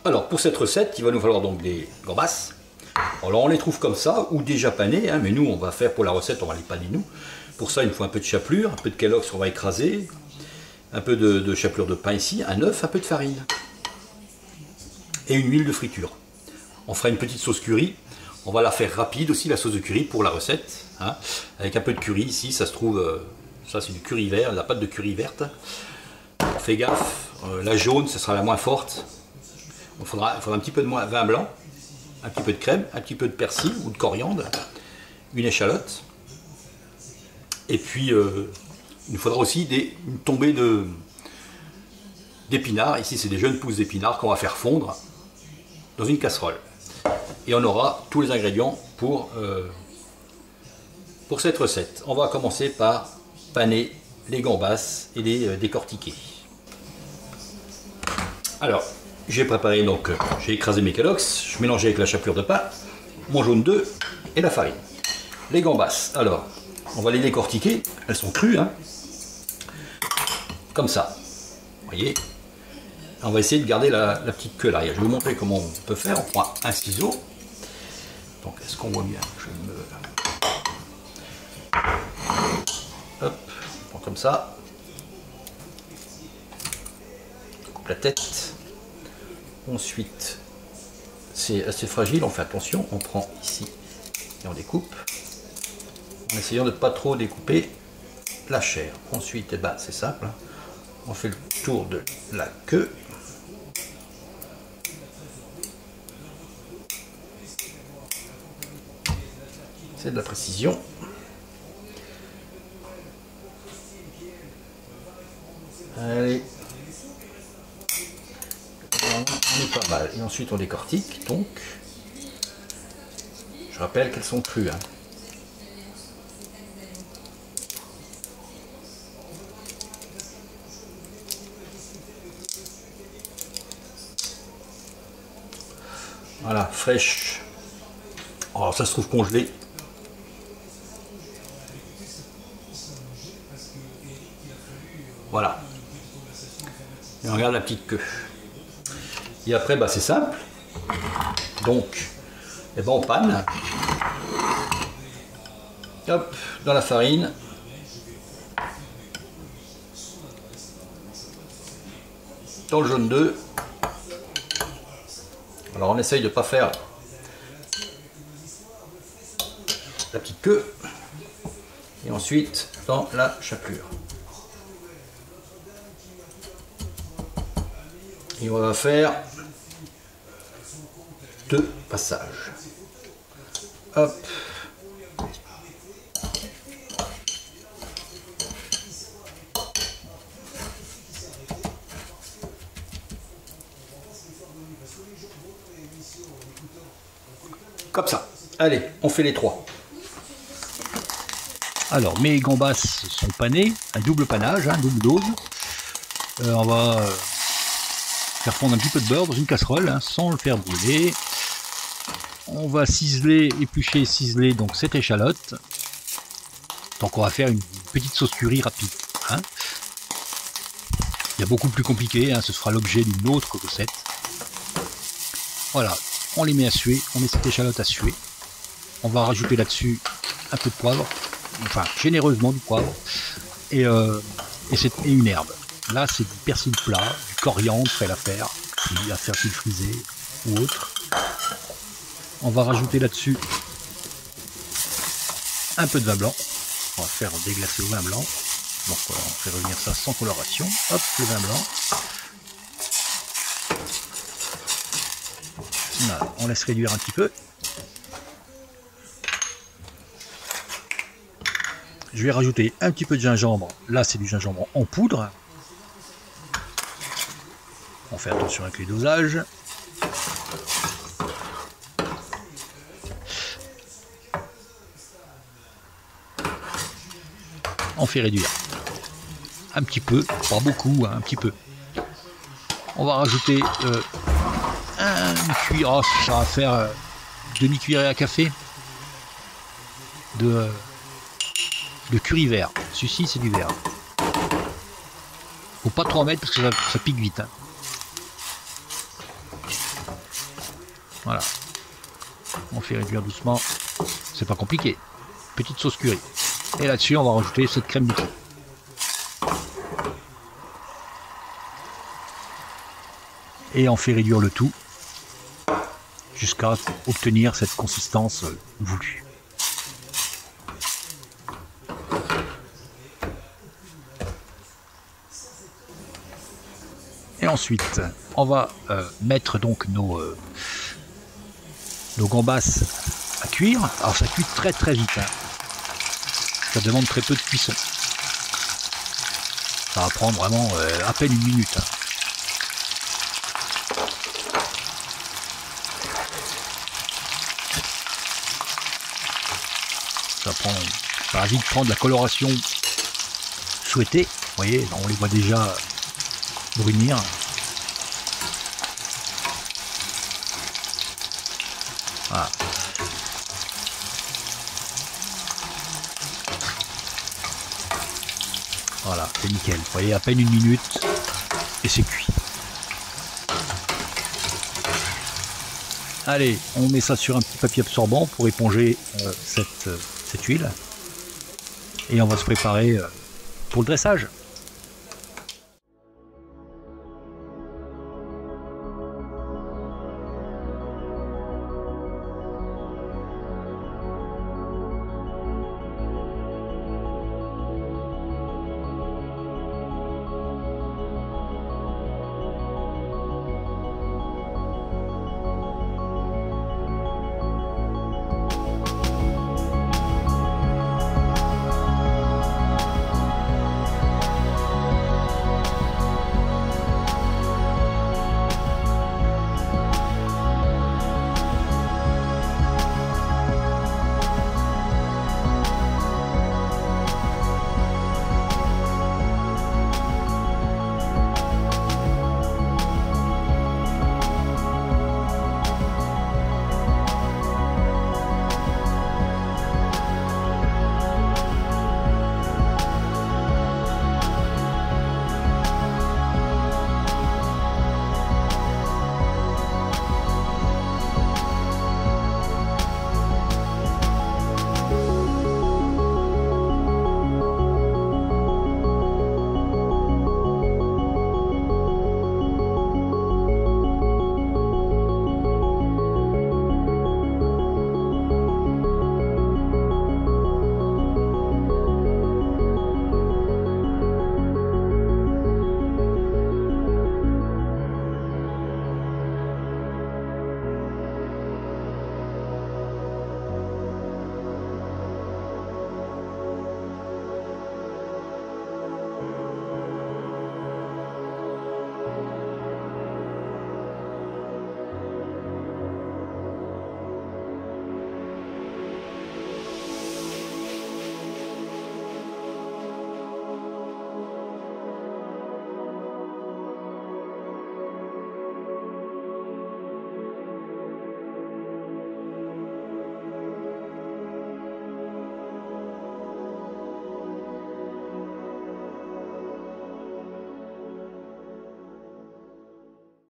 Alors pour cette recette, il va nous falloir donc des gambas. Alors on les trouve comme ça, ou déjà panées, hein, mais nous on va faire pour la recette, on va les paner nous. Pour ça il nous faut un peu de chapelure, un peu de Kellogg's qu'on va écraser, un peu de chapelure de pain ici, un œuf, un peu de farine. Et une huile de friture. On fera une petite sauce curry. On va la faire rapide aussi, la sauce de curry pour la recette. Hein, avec un peu de curry ici, ça se trouve, ça c'est du curry vert, la pâte de curry verte. On fait gaffe, la jaune, ce sera la moins forte. Il faudra un petit peu de vin blanc, un petit peu de crème, un petit peu de persil ou de coriandre, une échalote. Et puis, il nous faudra aussi une tombée d'épinards. Ici, c'est des jeunes pousses d'épinards qu'on va faire fondre dans une casserole. Et on aura tous les ingrédients pour cette recette. On va commencer par paner les gambas et les décortiquer. Alors, j'ai préparé donc, j'ai écrasé mes Kellogg's, je mélangeais avec la chapelure de pain, mon jaune d'œuf et la farine. Les gambas, alors, on va les décortiquer, elles sont crues, hein, comme ça. Vous voyez, on va essayer de garder la petite queue là. Je vais vous montrer comment on peut faire. On prend un ciseau. Donc, est-ce qu'on voit bien? Hop, on prend comme ça. On coupe la tête. Ensuite, c'est assez fragile, on fait attention. On prend ici et on découpe. En essayant de ne pas trop découper la chair. Ensuite, eh ben, c'est simple. Hein. On fait le tour de la queue. C'est de la précision. Allez. On est pas mal. Et ensuite on décortique. Donc, je rappelle qu'elles sont crues. Hein. Voilà, fraîche. Alors ça se trouve congelé. Voilà. Et on regarde la petite queue. Et après, bah, c'est simple. Donc, eh ben, on panne. Hop, dans la farine. Dans le jaune d'œuf. Alors on essaye de ne pas faire la petite queue. Et ensuite dans la chapelure. Et on va faire 2 passages. Hop. Comme ça. Allez, on fait les 3. Alors, mes gambas sont panés, un double panage, un double dose. On va faire fondre un petit peu de beurre dans une casserole, hein, sans le faire brûler. On va ciseler, éplucher, ciseler donc cette échalote. Donc on va faire une petite sauce curry rapide. Hein. Il y a beaucoup plus compliqué, hein, ce sera l'objet d'une autre recette. Voilà. On les met à suer, on met cette échalote à suer. On va rajouter là-dessus un peu de poivre, enfin généreusement du poivre, et une herbe. Là c'est du persil plat, du coriandre, fait l'affaire, à faire sulfuser ou autre. On va rajouter là-dessus un peu de vin blanc. On va faire déglacer au vin blanc. Donc on fait revenir ça sans coloration. Hop, le vin blanc. Voilà, on laisse réduire un petit peu. Je vais rajouter un petit peu de gingembre. Là, c'est du gingembre en poudre. On fait attention avec les dosages. On fait réduire un petit peu, pas beaucoup, hein, un petit peu. On va rajouter une cuillère, oh, ça va faire demi-cuillerée à café de curry vert. Celui-ci, c'est du vert. Faut pas trop en mettre parce que ça pique vite. Hein. Voilà. On fait réduire doucement. C'est pas compliqué. Petite sauce curry. Et là-dessus, on va rajouter cette crème du cru. Et on fait réduire le tout jusqu'à obtenir cette consistance voulue. Et ensuite, on va mettre donc nos gambas à cuire. Alors ça cuit très très vite. Hein. Ça demande très peu de cuisson. Ça va prendre vraiment à peine une minute. Hein. Ça va vite prendre la coloration souhaitée. Vous voyez, on les voit déjà brunir. Voilà. Voilà, c'est nickel. Vous voyez, à peine une minute et c'est cuit. Allez, on met ça sur un petit papier absorbant pour éponger cette huile. Et on va se préparer pour le dressage.